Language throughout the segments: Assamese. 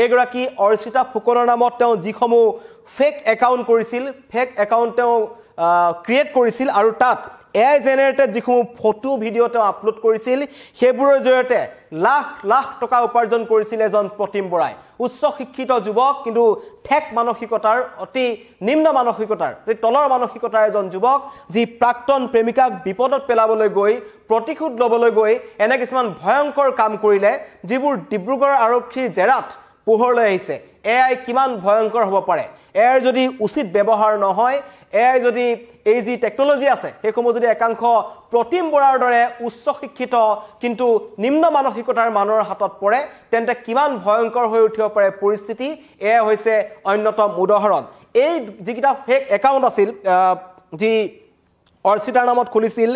এইগৰাকী অৰ্চিতা ফুকনৰ নামত তেওঁ যিসমূহ ফেক একাউণ্ট কৰিছিল ফেক একাউণ্ট তেওঁ ক্ৰিয়েট কৰিছিল আৰু তাত AI জেনাৰেটেড যিসমূহ ফটো ভিডিঅ' তেওঁ আপলোড কৰিছিল সেইবোৰৰ জৰিয়তে লাখ লাখ টকা উপাৰ্জন কৰিছিল এজন প্ৰতিম বৰাই উচ্চ শিক্ষিত যুৱক কিন্তু ঠেক মানসিকতাৰ অতি নিম্ন মানসিকতাৰ তলৰ মানসিকতাৰ এজন যুৱক যি প্ৰাক্তন প্ৰেমিকাক বিপদত পেলাবলৈ গৈ প্ৰতিশোধ ল'বলৈ গৈ এনে কিছুমান ভয়ংকৰ কাম কৰিলে যিবোৰ ডিব্ৰুগড় আৰক্ষীৰ জেৰাত পোহৰলৈ আহিছে AI কিমান ভয়ংকৰ হ'ব পাৰে AI যদি উচিত ব্যৱহাৰ নহয় AI যদি এই যি টেকনলজি আছে সেইসমূহ যদি একাংশ প্ৰতিম বৰাৰ দৰে উচ্চ শিক্ষিত কিন্তু নিম্ন মানসিকতাৰ মানুহৰ হাতত পৰে তেন্তে কিমান ভয়ংকৰ হৈ উঠিব পাৰে পৰিস্থিতি এয়া হৈছে অন্যতম উদাহৰণ এই যিকিটা ফেক একাউণ্ট আছিল যি অৰ্চিতাৰ নামত খুলিছিল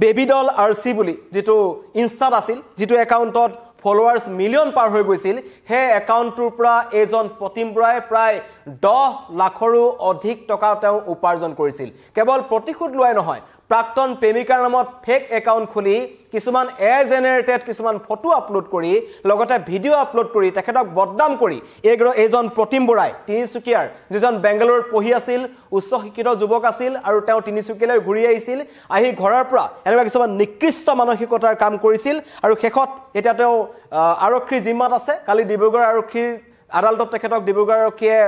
বেবিডল আৰচি বুলি যেটো ইনষ্টাত আছিল যেটো একাউণ্টত ফলোৱাৰ্স মিলিয়ন পাৰ হৈ গৈছিল হে একাউণ্টৰ পৰা এজন প্ৰতিম বৰাই প্ৰায় 10 লাখৰো অধিক টকা তেওঁ উপাৰ্জন কৰিছিল কেৱল প্ৰতিশোধ লোৱাই নহয় প্ৰাক্তন প্ৰেমিকাৰ নামত ফেক একাউণ্ট খুলি কিছুমান AI জেনাৰেটেড কিছুমান ফটো আপলোড কৰি লগতে ভিডিঅ' আপলোড কৰি তেখেতক বদনাম কৰি এজন প্ৰতিম বৰাই তিনিচুকীয়াৰ যিজন বেংগালুৰুত পঢ়ি আছিল উচ্চ শিক্ষিত যুৱক আছিল আৰু তেওঁ তিনিচুকীয়ালৈ ঘূৰি আহিছিল আহি ঘৰৰ পৰা এনেকুৱা কিছুমান নিকৃষ্ট মানসিকতাৰ কাম কৰিছিল আৰু শেষত এতিয়া তেওঁ আৰক্ষীৰ জিম্মাত আছে কালি ডিব্ৰুগড় আৰক্ষীৰ আদালতত তেখেতক ডিব্ৰুগড় আৰক্ষীয়ে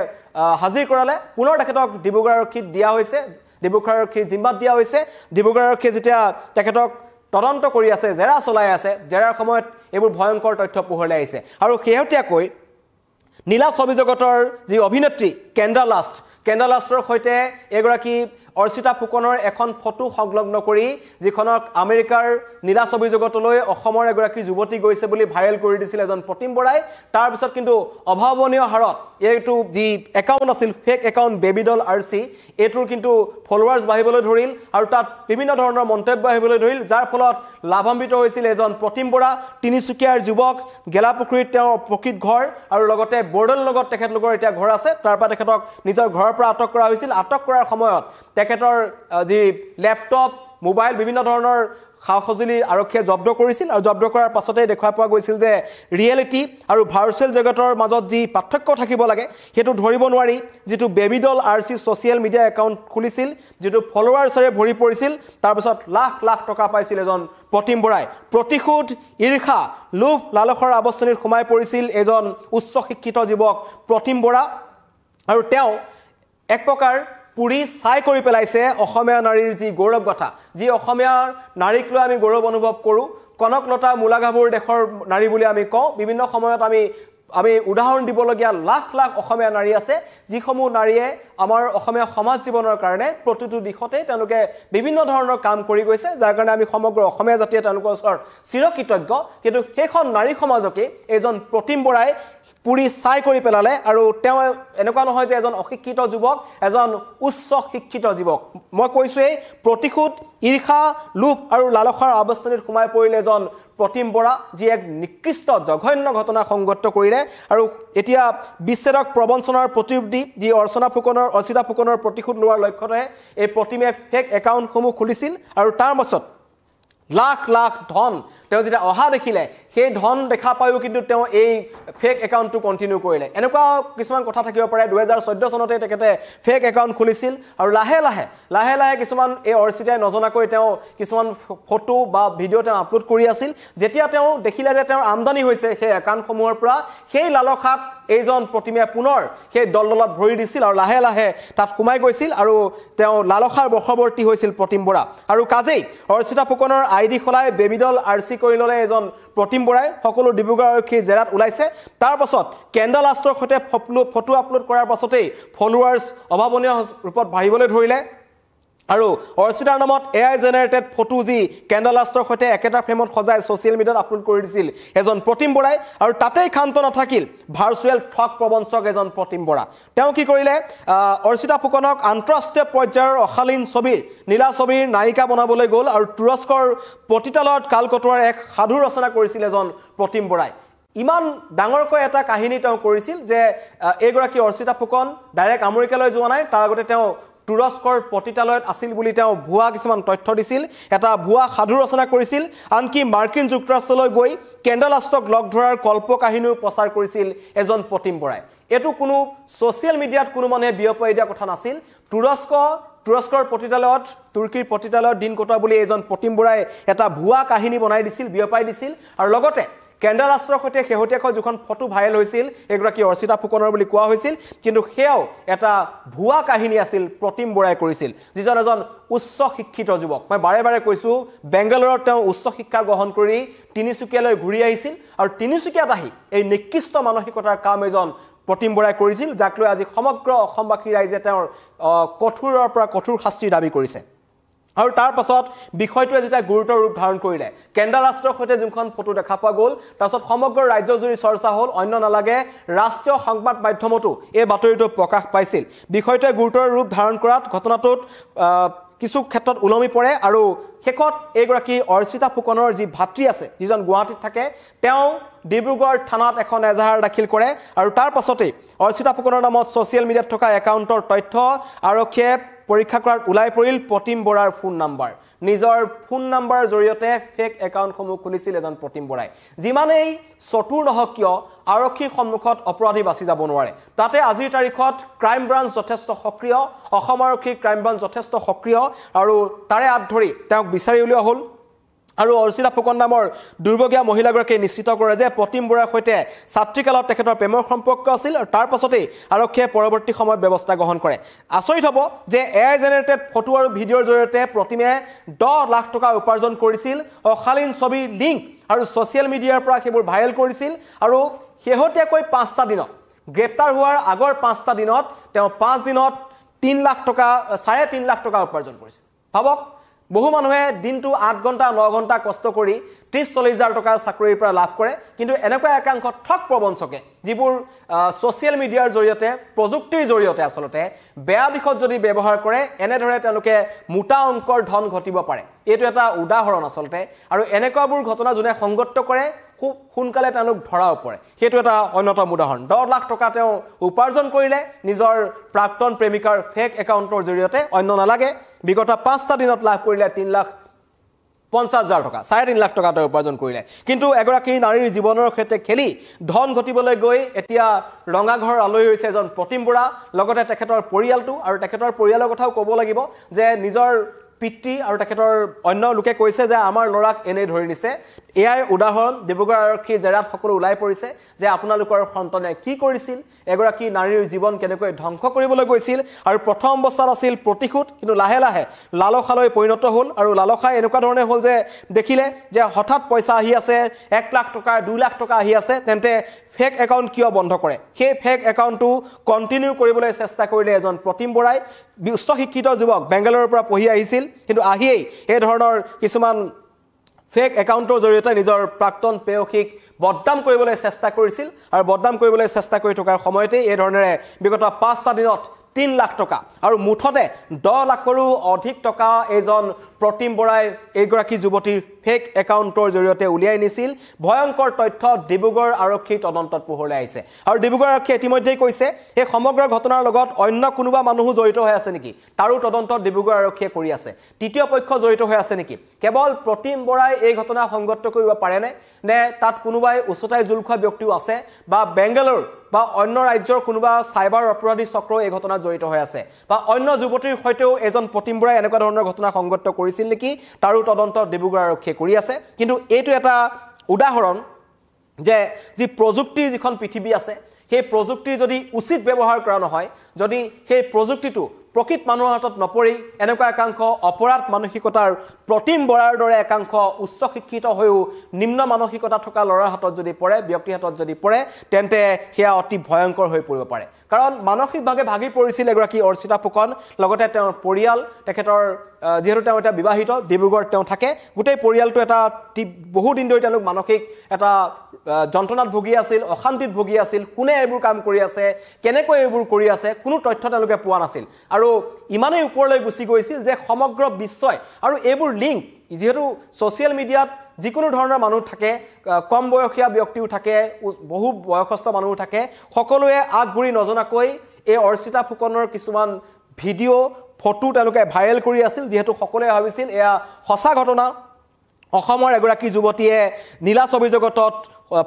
হাজিৰ কৰালে পুনৰ তেখেতক ডিব্ৰুগড় আৰক্ষীত দিয়া হৈছে ডিব্ৰুগড় আৰক্ষীৰ জিম্মাত দিয়া হৈছে ডিব্ৰুগড় আৰক্ষীয়ে যেতিয়া তেখেতক তদন্ত কৰি আছে জেৰা চলাই আছে জেৰাৰ সময়ত এইবোৰ ভয়ংকৰ তথ্য পোহৰলৈ আহিছে আৰু শেহতীয়াকৈ নীলা ছবি জগতৰ যি অভিনেত্ৰী কেন্দ্ৰা লাষ্টৰ সৈতে এগৰাকী অৰ্চিতা ফুকনৰ এখন ফটো সংলগ্ন কৰি যিখনক আমেৰিকাৰ নীলা ছবি জগতলৈ অসমৰ এগৰাকী যুৱতী গৈছে বুলি ভাইৰেল কৰি দিছিল এজন প্ৰতিম বৰাই তাৰ পিছত কিন্তু অভাৱনীয় হাৰত এইটো যি একাউণ্ট আছিল ফেক একাউণ্ট বেবিডল আৰচি এটোৰ কিন্তু ফলোৱাৰ্স বাঢ়িবলৈ ধৰিল আৰু তাত বিভিন্ন ধৰণৰ মন্তব্য আহিবলৈ ধৰিল যাৰ ফলত লাভান্বিত হৈছিল এজন প্ৰতিম বৰা তিনিচুকীয়াৰ যুৱক গেলাপুখুৰীত তেওঁৰ প্ৰকৃত ঘৰ আৰু লগতে বৰ্ডৰ লগত তেখেতলোকৰ এতিয়া ঘৰ আছে তাৰ পৰা তেখেতক নিজৰ ঘৰৰ পৰা আটক কৰা হৈছিল আটক কৰাৰ সময়ত তেখেতৰ যি ল্যাপটপ মোবাইল বিভিন্ন ধৰণৰ খাখজলি আৰক্ষীয়ে জব্দ কৰিছিল আৰু জব্দ কৰাৰ পাছতে দেখা পোৱা গৈছিল যে ৰিয়েলিটি আৰু ভাৰ্চুৱেল জগতৰ মাজত যি পাৰ্থক্য থাকিব লাগে হেতু ধৰিব নোৱাৰি যেটো baby doll RC social media account খুলিছিল যেটো ফলোৱাৰ্সৰে ভৰি পৰিছিল তাৰ পিছত লাখ লাখ টকা পাইছিল এজন প্ৰতিম বৰাই প্ৰতিশোধ ঈৰ্ষা লোভ লালসৰ আৱস্থনিত সোমাই পৰিছিল এজন উচ্চ শিক্ষিত যুৱক প্ৰতিম বৰা আৰু তেওঁ এক প্ৰকাৰ পুৰি চাই কৰি পেলাইছে অসমীয়া নাৰীৰ যি গৌৰৱ কথা যি অসমীয়া নাৰীক লৈ আমি গৌৰৱ অনুভৱ কৰো কনকলতা মুলাগাভৰ দেশৰ নাৰী বুলি আমি কওঁ বিভিন্ন সময়ত আমি উদাহৰণ দিবলগীয়া লাখ লাখ অসমীয়া নাৰী আছে যিসমূহ নাৰীয়ে আমাৰ অসমীয়া সমাজ জীৱনৰ কাৰণে প্ৰতিটো দিশতে তেওঁলোকে বিভিন্ন ধৰণৰ কাম কৰি গৈছে যাৰ কাৰণে আমি সমগ্ৰ অসমীয়া জাতিয়ে তেওঁলোকৰ ওচৰত চিৰকৃতজ্ঞ কিন্তু সেইখন নাৰী সমাজকে এজন প্ৰতিম বৰাই পুৰি চাই কৰি পেলালে আৰু তেওঁ এনেকুৱা নহয় যে এজন অশিক্ষিত যুৱক এজন উচ্চ শিক্ষিত যুৱক মই কৈছোৱেই প্ৰতিশোধ ঈৰ্ষা লোভ আৰু লালসাৰ অৱস্থনিত সোমাই পৰিলে এজন প্ৰতিম বৰা যি এক নিকৃষ্ট জঘন্য ঘটনা সংঘটিত কৰিলে আৰু এতিয়া বিচ্ছেদক প্ৰবঞ্চনাৰ প্ৰতিৰূপ দি যি অৰ্চিতা ফুকনৰ প্ৰতিশোধ লোৱাৰ লক্ষ্যৰে এই প্ৰতিমে ফেক একাউণ্টসমূহ খুলিছিল আৰু তাৰ পাছত লাখ লাখ ধন তেওঁ যেতিয়া অহা দেখিলে সেই ধন দেখা পায়ও কিন্তু তেওঁ এই ফেক একাউণ্টটো কন্টিনিউ কৰিলে এনেকুৱা কিছুমান কথা থাকিব পাৰে 2014 চনতে তেখেতে ফেক একাউণ্ট খুলিছিল আৰু লাহে লাহে কিছুমান এই অৰ্চিতাই নজনাকৈ তেওঁ কিছুমান ফটো বা ভিডিঅ' তেওঁ আপলোড কৰি আছিল যেতিয়া তেওঁ দেখিলে যে তেওঁৰ আমদানি হৈছে সেই একাউণ্টসমূহৰ পৰা সেই লালসাক এইজন প্ৰতিমে পুনৰ সেই দলদলত ভৰি দিছিল আৰু লাহে তাত সোমাই গৈছিল আৰু তেওঁ লালসাৰ বশৱৰ্তী হৈছিল প্ৰতিম বৰা আৰু কাজেই অৰ্চিতা ফুকনৰ আইডি খলাই বেবিডল আৰচি কৰি ললে এজন প্ৰতিম বৰাই সকলো ডিব্ৰুগড় আৰক্ষীৰ জেৰাত ওলাইছে তাৰ পাছত কেন্দ্ৰ লাষ্টৰ সৈতে ফটো আপলোড কৰাৰ পাছতেই ফলোৱাৰ্স অভাৱনীয় ৰূপত বাঢ়িবলৈ ধৰিলে আৰু অৰ্চিতাৰ নামত AI জেনাৰেটেড ফটো যি কেন্দ্ৰ লাষ্টৰ সৈতে একেটা ফ্ৰেমত সজাই সোশ্যাল মিডিয়াত আপলোড কৰি দিছিল এজন প্ৰতিম বৰাই আৰু তাতেই ক্ষান্ত নাথাকিল ভাৰ্চুৱেল ঠগ প্ৰবঞ্চক এজন প্ৰতিম বৰা তেওঁ কি কৰিলে অৰ্চিতা ফুকনক আন্তঃৰাষ্ট্ৰীয় পৰ্যায়ৰ অশালীন ছবিৰ নীলা ছবিৰ নায়িকা বনাবলৈ গ'ল আৰু তুৰস্কৰ পতিতালত কাল কটোৱাৰ এক সাধু ৰচনা কৰিছিল এজন প্ৰতিম বৰাই ইমান ডাঙৰকৈ এটা কাহিনী তেওঁ কৰিছিল যে এইগৰাকী অৰ্চিতা ফুকন ডাইৰেক্ট আমেৰিকালৈ যোৱা নাই তাৰ আগতে তেওঁ তুৰস্কৰ পতিতালয়ত আছিল বুলি তেওঁ ভুৱা কিছুমান তথ্য দিছিল এটা ভুৱা সাধু ৰচনা কৰিছিল আনকি মাৰ্কিন যুক্তৰাষ্ট্ৰলৈ গৈ কেণ্ডেল আষ্টক লগ ধৰাৰ কল্প কাহিনীও প্ৰচাৰ কৰিছিল এজন প্ৰতিম বৰাই এটো কোনো সোশ্যাল মিডিয়াত কোনো মানে বিয়পাই দিয়া কথা নাছিল তুৰস্কৰ পতিতালয়ত তুৰ্কীৰ পতিতালয়ত দিন কটোৱা বুলি এজন প্ৰতিম বৰাই এটা ভুৱা কাহিনী বনাই দিছিল বিয়পাই দিছিল আৰু লগতে কেণ্ডেল আষ্টৰ সৈতে শেহতীয়াকৈ যখন ফটো ভাইৰেল হৈছিল এগৰাকী অৰ্চিতা ফুকনৰ বুলি কোৱা হৈছিল কিন্তু হেও এটা ভুৱা কাহিনী আছিল প্ৰতিম বৰাই কৰিছিল যিজন এজন উচ্চ শিক্ষিত যুৱক মই বাৰে বাৰে কৈছো বেংগালুৰুত তেওঁ উচ্চ শিক্ষা গ্ৰহণ কৰি তিনিচুকীয়ালৈ ঘূৰি আহিছিল আৰু তিনিচুকীয়াত আহি এই নিকৃষ্ট মানসিকতাৰ কাম এজন প্ৰতিম বৰাই কৰিছিল যাক লৈ আজি সমগ্ৰ অসমবাসী ৰাইজে তেওঁৰ কঠোৰৰ পৰা কঠোৰ শাস্তিৰ দাবী কৰিছে আৰু তাৰ পাছত বিষয়টোৱে যেটা গুৰুতৰ ৰূপ ধাৰণ কৰিলে কেণ্ডেল আষ্টৰ সৈতে যোনখন ফটো দেখা পোৱা গ'ল তাৰ পাছত সমগ্ৰ ৰাজ্যজুৰি চৰ্চা হ'ল অন্য নালাগে ৰাষ্ট্ৰীয় সংবাদ মাধ্যমতো এই বাতৰিটো প্ৰকাশ পাইছিল বিষয়টোৱে গুৰুতৰ ৰূপ ধাৰণ কৰাত ঘটনাটোত কিছু ক্ষেত্ৰত উলমি পৰে আৰু শেষত এগৰাকী অৰ্চিতা ফুকনৰ যি ভাতৃ আছে যিজন গুৱাহাটীত থাকে তেওঁ ডিব্ৰুগড় থানাত এখন এজাহাৰ দাখিল কৰে আৰু তাৰ পাছতে অৰ্চিতা ফুকনৰ নামত সোশ্যাল মিডিয়াত থকা একাউণ্টৰ তথ্য আৰক্ষীয়ে পৰীক্ষা কৰাত উলাই পৰিল প্ৰতিম বৰাৰ ফোন নাম্বাৰ নিজৰ ফোন নাম্বাৰৰ জৰিয়তে ফেক একাউণ্টসমূহ খুলিছিল এজন প্ৰতিম বৰাই যিমানেই চতুৰ নহওক কিয় আৰক্ষীৰ সন্মুখত অপৰাধী বাছি যাব নোৱাৰে তাতে আজিৰ তাৰিখত ক্ৰাইম ব্ৰাঞ্চ যথেষ্ট সক্ৰিয় অসম আৰক্ষীৰ ক্ৰাইম ব্ৰাঞ্চ যথেষ্ট সক্ৰিয় আৰু তাৰে আঁত ধৰি তেওঁক বিচাৰি উলিওৱা হ'ল আৰু অৰ্চিতা ফুকন নামৰ দুৰ্ভগীয়া মহিলাগৰাকীয়ে নিশ্চিত কৰে যে প্ৰতিম বৰাৰ সৈতে ছাত্ৰীকালত তেখেতৰ প্ৰেমৰ সম্পৰ্ক আছিল আৰু তাৰ পাছতেই আৰক্ষীয়ে পৰৱৰ্তী সময়ত ব্যৱস্থা গ্ৰহণ কৰে আচৰিত হ'ব যে এআই জেনেৰেটেড ফটো আৰু ভিডিঅ'ৰ জৰিয়তে প্ৰতিমে 10 লাখ টকা উপাৰ্জন কৰিছিল অশালীন ছবিৰ লিংক আৰু সোশ্যাল মিডিয়াৰ পৰা সেইবোৰ ভাইৰেল কৰিছিল আৰু শেহতীয়াকৈ 5টা দিনত গ্ৰেপ্তাৰ হোৱাৰ আগৰ 5টা দিনত তেওঁ 5 দিনত 3 লাখ টকা 3.5 লাখ টকা উপাৰ্জন কৰিছিল ভাবক বহু মানুহে দিনটো 8 ঘণ্টা 9 ঘণ্টা কষ্ট কৰি 30-40 হাজাৰ টকা চাকৰিৰ পৰা লাভ কৰে কিন্তু এনেকুৱা একাংশ ঠক প্ৰবঞ্চকে যিবোৰ সোশ্যাল মিডিয়াৰ জৰিয়তে প্ৰযুক্তিৰ জৰিয়তে আসলতে বেয়া দিশত যদি ব্যৱহাৰ কৰে এনে ধৰে তেওঁলোকে মোটা অংকৰ ধন ঘটিব পাৰে এইটো এটা উদাহৰণ আসলতে আৰু এনেকুৱাবোৰ ঘটনা যোনে সংগত কৰে খুব সোনকালে তেওঁলোক ধৰাও পৰে সেইটো এটা অন্যতম উদাহৰণ 10 লাখ টকা তেওঁ উপাৰ্জন কৰিলে নিজৰ প্ৰাক্তন প্ৰেমিকাৰ ফেক একাউণ্টৰ জৰিয়তে অন্য নালাগে বিগত 5টা দিনত লাভ কৰিলে 3,50,000 টকা 3.5 লাখ টকা তেওঁ উপাৰ্জন কৰিলে কিন্তু এগৰাকী নাৰীৰ জীৱনৰ ক্ষেত্ৰত খেলি ধন ঘটিবলৈ গৈ এতিয়া ৰঙাঘৰ আলহী হৈছে এজন প্ৰতিম বৰা লগতে তেখেতৰ পৰিয়ালটো আৰু তেখেতৰ পৰিয়ালৰ কথাও ক'ব লাগিব যে নিজৰ পিতৃ আৰু তেখেতৰ অন্য লোকে কৈছে যে আমাৰ লৰাক এনে ধৰি নিছে এয়াৰ উদাহৰণ ডিব্ৰুগড় আৰক্ষীৰ জেৰাত সকলো উলাই পৰিছে যে আপোনালোকৰ সন্তানে কি কৰিছিল এগৰাকী নাৰীৰ জীৱন কেনেকৈ ধ্বংস কৰিবলৈ গৈছিল আৰু প্ৰথম অৱস্থাত আছিল প্ৰতিশোধ কিন্তু লাহে লাহে লালসালৈ পৰিণত হ'ল আৰু লালসাই এনেকুৱা ধৰণে হ'ল যে দেখিলে যে হঠাৎ পইচা আহি আছে 1 লাখ টকা 2 লাখ টকা আহি আছে তেন্তে ফেক একাউণ্ট কিয় বন্ধ কৰে সেই ফেক একাউণ্টটো কন্টিনিউ কৰিবলৈ চেষ্টা কৰিলে এজন প্ৰতিম বৰাই উচ্চ শিক্ষিত যুৱক বেংগালুৰুৰ পৰা পঢ়ি আহিছিল কিন্তু আহিয়েই এই ধৰণৰ কিছুমান ফেক একাউণ্টৰ জৰিয়তে নিজৰ প্ৰাক্তন পেয়সীক বদনাম কৰিবলৈ চেষ্টা কৰিছিল আৰু বদনাম কৰিবলৈ চেষ্টা কৰি থকাৰ সময়তে এই ধৰণেৰে বিগত 5টা দিনত 3 লাখ টকা আৰু মুঠতে 10 লাখৰো অধিক টকা এজন প্ৰতিম বৰাই এগৰাকী যুৱতীৰ ফেক একাউণ্টৰ জৰিয়তে উলিয়াই নিছিল ভয়ংকৰ তথ্য ডিব্ৰুগড় আৰক্ষীৰ তদন্তত পোহৰলৈ আহিছে আৰু ডিব্ৰুগড় আৰক্ষীয়ে ইতিমধ্যেই কৈছে এই সমগ্ৰ ঘটনাৰ লগত অন্য কোনোবা মানুহ জড়িত হৈ আছে নেকি তাৰো তদন্ত ডিব্ৰুগড় আৰক্ষীয়ে কৰি আছে তৃতীয় পক্ষ জড়িত হৈ আছে নেকি কেৱল প্ৰতিম বৰাই এই ঘটনা সংগত কৰিব পাৰেনে নে তাত কোনোবাই উচ্চতাই জুল খোৱা ব্যক্তিও আছে বা বেংগালুৰু বা অন্য ৰাজ্যৰ কোনোবা সাইবাৰ অপৰাধী চক্ৰ এই ঘটনাত জড়িত হৈ আছে বা অন্য যুৱতীৰ সৈতেও এজন প্ৰতিম বৰাই এনেকুৱা ধৰণৰ ঘটনা সংগত কৰিছিল নেকি তাৰো তদন্ত ডিব্ৰুগড় আৰক্ষীয়ে কৰি আছে কিন্তু এইটো এটা উদাহৰণ যে যি প্ৰযুক্তিৰ যিখন পৃথিৱী আছে সেই প্ৰযুক্তিৰ যদি উচিত ব্যৱহাৰ কৰা নহয় যদি সেই প্ৰযুক্তিটো প্ৰকৃত মানুহৰ হাতত নপৰি এনেকুৱা একাংশ অপৰাধ মানসিকতাৰ প্ৰতিম বৰাৰ দৰে একাংশ উচ্চ শিক্ষিত হৈও নিম্ন মানসিকতা থকা ল'ৰাৰ হাতত যদি পৰে ব্যক্তিৰ হাতত যদি পৰে তেন্তে সেয়া অতি ভয়ংকৰ হৈ পৰিব পাৰে কাৰণ মানসিকভাৱে ভাগি পৰিছিল এগৰাকী অৰ্চিতা ফুকন লগতে তেওঁৰ পৰিয়াল তেখেতৰ যেহেতু তেওঁ এটা বিবাহিত ডিব্ৰুগড়ত তেওঁ থাকে গোটেই পৰিয়ালটো এটা বহু দিন ধৰি তেওঁলোক মানসিক এটা যন্ত্ৰণাত ভুগি আছিল অশান্তিত ভুগি আছিল কোনে এইবোৰ কাম কৰি আছে কেনেকৈ এইবোৰ কৰি আছে কোনো তথ্য তেওঁলোকে পোৱা নাছিল আৰু ইমানেই ওপৰলৈ গুচি গৈছিল যে সমগ্ৰ বিশ্বই আৰু এইবোৰ লিংক যেহেতু সোশ্যাল মিডিয়াত যিকোনো ধৰণৰ মানুহ থাকে কম বয়সীয়া ব্যক্তিও থাকে বহু বয়সস্থ মানুহ থাকে সকলোৱে আগগুৰি নজনাকৈ এই অৰ্চিতা ফুকনৰ কিছুমান ভিডিঅ' ফটো তেওঁলোকে ভাইৰেল কৰি আছিল যেহেতু সকলোৱে ভাবিছিল এয়া সঁচা ঘটনা অসমৰ এগৰাকী যুৱতীয়ে নীলা ছবি জগতত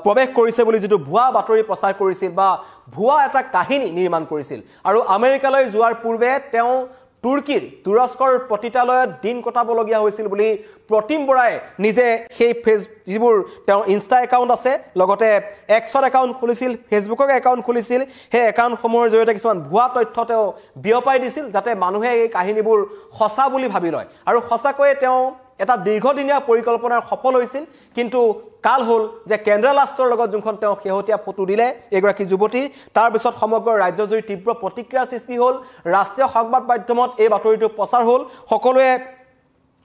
প্ৰৱেশ কৰিছে বুলি যেটো ভুৱা বাতৰি প্ৰচাৰ কৰিছিল বা ভুৱা এটা কাহিনী নিৰ্মাণ কৰিছিল আৰু আমেৰিকালৈ যোৱাৰ পূৰ্বে তেওঁ তুৰস্কৰ প্ৰতিতালয়ত দিন কটাবলগীয়া হৈছিল বুলি প্ৰতিম বৰাই নিজে সেই যিবোৰ তেওঁৰ ইনষ্টা একাউণ্ট আছে লগতে এক্সৰ একাউণ্ট খুলিছিল ফেচবুকৰ একাউণ্ট খুলিছিল সেই একাউণ্টসমূহৰ জৰিয়তে কিছুমান ভুৱা তথ্য তেওঁ বিয়পাই দিছিল যাতে মানুহে এই কাহিনীবোৰ সঁচা বুলি ভাবি লয় আৰু সঁচাকৈয়ে তেওঁ এটা দীৰ্ঘদিনীয়া পৰিকল্পনাৰ সফল হৈছিল কিন্তু কাল হল যে কেন্দ্ৰ ৰাষ্ট্ৰৰ লগত যোনখন তেওঁ শেহতীয়া ফটো দিলে এগৰাকী যুৱতী তাৰ পিছত সমগ্ৰ ৰাজ্যজুৰি তীব্ৰ প্ৰতিক্ৰিয়া সৃষ্টি হল ৰাষ্ট্ৰীয় সংবাদ মাধ্যমত এই বাতৰিটো প্ৰচাৰ হল সকলোৱে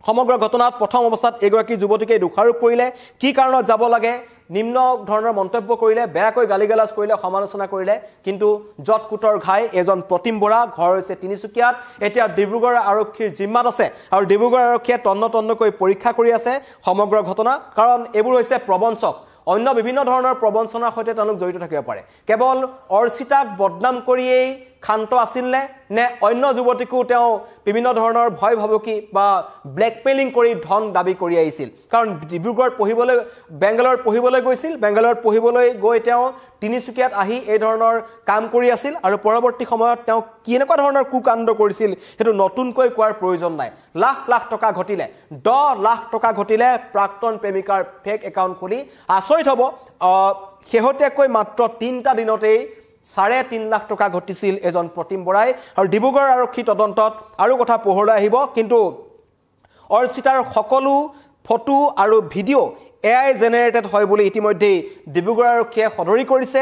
সমগ্ৰ ঘটনাত প্ৰথম অৱস্থাত এগৰাকী যুৱতীকে দোষাৰোপ কৰিলে কি কাৰণত যাব লাগে নিম্ন ধৰণৰ মন্তব্য কৰিলে বেয়াকৈ গালিগালাজ কৰিলে সমালোচনা কৰিলে কিন্তু জটকুটৰ ঘাই এজন প্ৰতিম বৰা ঘৰ হৈছে তিনিচুকীয়াত এতিয়া ডিব্ৰুগড় আৰক্ষীৰ জিম্মাত আছে আৰু ডিব্ৰুগড় আৰক্ষীয়ে তন্নকৈ পৰীক্ষা কৰি আছে সমগ্ৰ ঘটনা কাৰণ এইবোৰ হৈছে প্ৰবঞ্চক অন্য বিভিন্ন ধৰণৰ প্ৰবঞ্চনাৰ সৈতে তেওঁলোক জড়িত থাকিব পাৰে কেৱল অৰ্চিতাক বদনাম কৰিয়েই খান্ত আছিল নে অন্য যুৱতীকো তেওঁ বিভিন্ন ধৰণৰ ভয় ভাবুকি বা ব্লেকমেইলিং কৰি ধন দাবী কৰি আহিছিল কাৰণ ডিব্ৰুগড় পঢ়িবলৈ বেংগালোৰ পঢ়িবলৈ গৈছিল বেংগালোৰ পঢ়িবলৈ গৈ তেওঁ তিনিচুকীয়াত আহি এই ধৰণৰ কাম কৰি আছিল আৰু পৰৱৰ্তী সময়ত তেওঁ কিনেকুৱা ধৰণৰ কুকাণ্ড কৰিছিল হেতু নতুনকৈ কোৱাৰ প্ৰয়োজন নাই লাখ লাখ টকা ঘটিলে 10 লাখ টকা ঘটিলে প্ৰাক্তন প্ৰেমিকাৰ ফেক একাউণ্ট খুলি আচৰিত হ'ব শেহতীয়াকৈ মাত্ৰ 3টা দিনতেই 3.5 লাখ টকা ঘটিছিল এজন প্ৰতিম বৰাই আৰু ডিব্ৰুগড় আৰক্ষী তদন্তত আৰু কথা পোহৰলৈ আহিব কিন্তু অৰ্চিতাৰ সকলো ফটো আৰু ভিডিঅ' AI জেনেৰেটেড হয় বুলি ইতিমধ্যে ডিব্ৰুগড় আৰক্ষীয়ে সদৰি কৰিছে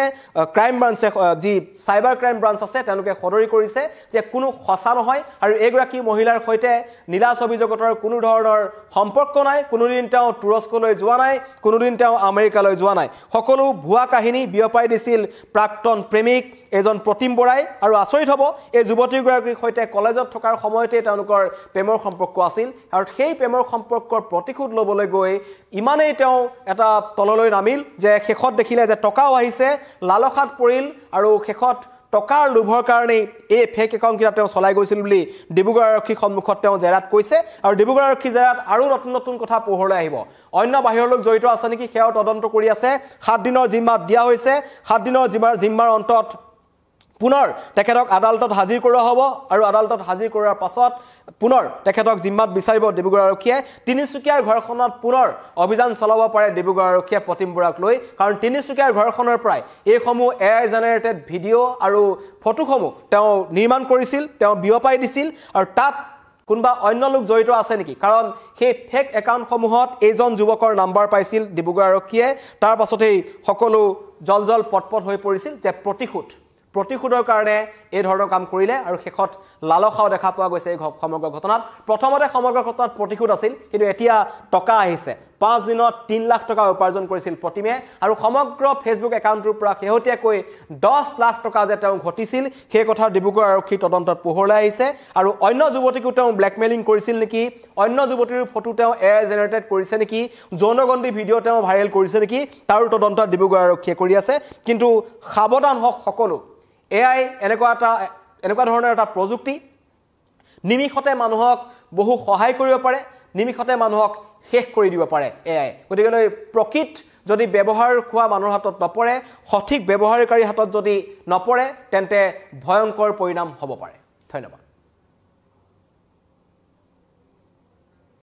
ক্ৰাইম ব্ৰাঞ্চে যি সাইবাৰ ক্ৰাইম ব্ৰাঞ্চ আছে তেওঁলোকে সদৰি কৰিছে যে কোনো সঁচা নহয় আৰু এগৰাকী মহিলাৰ সৈতে নীলা ছবি জগতৰ কোনো ধৰণৰ সম্পৰ্ক নাই কোনোদিন তেওঁ তুৰস্কলৈ যোৱা নাই কোনোদিন তেওঁ আমেৰিকালৈ যোৱা নাই সকলো ভুৱা কাহিনী বিয়পাই দিছিল প্ৰাক্তন প্ৰেমিক এজন প্ৰতিম বৰাই আৰু আচৰিত হ'ব এই যুৱতীগৰাকীৰ সৈতে কলেজত থকাৰ সময়তে তেওঁলোকৰ প্ৰেমৰ সম্পৰ্ক আছিল আৰু সেই প্ৰেমৰ সম্পৰ্কৰ প্ৰতিশোধ ল'বলৈ গৈ ইমানেই তেওঁ এটা তললৈ নামিল যে শেষত দেখিলে যে টকাও আহিছে লালসাত পৰিল আৰু শেষত টকাৰ লোভৰ কাৰণে এই ফেক একাউণ্ট কিটা তেওঁ চলাই গৈছিল বুলি ডিব্ৰুগড় আৰক্ষীৰ সন্মুখত তেওঁ জেৰাত কৈছে আৰু ডিব্ৰুগড় আৰক্ষী জেৰাত আৰু নতুন কথা পোহৰলৈ আহিব অন্য বাহিৰৰ লোক জড়িত আছে নেকি সেয়াও তদন্ত কৰি আছে 7 দিনৰ জিম্মাত দিয়া হৈছে 7 দিনৰ জিম্মাৰ অন্তত পুনৰ তেখেতক আদালতত হাজিৰ কৰা হ'ব আৰু আদালতত হাজিৰ কৰাৰ পাছত পুনৰ তেখেতক জিম্মাত বিচাৰিব ডিব্ৰুগড় আৰক্ষীয়ে তিনিচুকীয়াৰ ঘৰখনত পুনৰ অভিযান চলাব পাৰে ডিব্ৰুগড় আৰক্ষীয়ে প্ৰতিম বৰাক লৈ কাৰণ তিনিচুকীয়াৰ ঘৰখনৰ পৰাই এইসমূহ AI জেনেৰেটেড ভিডিঅ' আৰু ফটোসমূহ তেওঁ নিৰ্মাণ কৰিছিল তেওঁ বিয়পাই দিছিল আৰু তাত কোনবা অন্য লোক জড়িত আছে নেকি কাৰণ সেই ফেক একাউণ্টসমূহত এইজন যুৱকৰ নাম্বাৰ পাইছিল ডিব্ৰুগড় আৰক্ষীয়ে তাৰ পাছতেই সকলো জলজল পটপট হৈ পৰিছিল যে প্ৰতিশোধৰ কাৰণে এই ধৰণৰ কাম কৰিলে আৰু শেষত লালসাও দেখা পোৱা গৈছে এই সমগ্ৰ ঘটনাত প্ৰথমতে সমগ্ৰ ঘটনাত প্ৰতিশোধ আছিল কিন্তু এতিয়া টকা আহিছে 5 দিনত 3 লাখ টকা উপাৰ্জন কৰিছিল প্ৰতিমে আৰু সমগ্ৰ ফেচবুক একাউণ্টৰ পৰা শেহতীয়াকৈ 10 লাখ টকা যে তেওঁ ঘটিছিল সেই কথা ডিব্ৰুগড় আৰক্ষী তদন্তত পোহৰলৈ আহিছে আৰু অন্য যুৱতীকো তেওঁ ব্লেকমেইলিং কৰিছিল নেকি অন্য যুৱতীৰ ফটো তেওঁ AI জেনেৰেটেড কৰিছে নেকি যৌনগন্ধি ভিডিঅ' তেওঁ ভাইৰেল কৰিছে নেকি তাৰ তদন্ত ডিব্ৰুগড় আৰক্ষীয়ে কৰি আছে কিন্তু সাৱধান হওক সকলো AI এনেকুৱা ধৰণৰ এটা প্ৰযুক্তি নিমিষতে মানুহক বহু সহায় কৰিব পাৰে নিমিষতে মানুহক শেষ কৰি দিব পাৰে AI গতিকে প্ৰকৃত যদি ব্যৱহাৰ খোৱা মানুহৰ হাতত নপৰে সঠিক ব্যৱহাৰকাৰী হাতত যদি নপৰে তেন্তে ভয়ংকৰ পৰিণাম হ'ব পাৰে ধন্যবাদ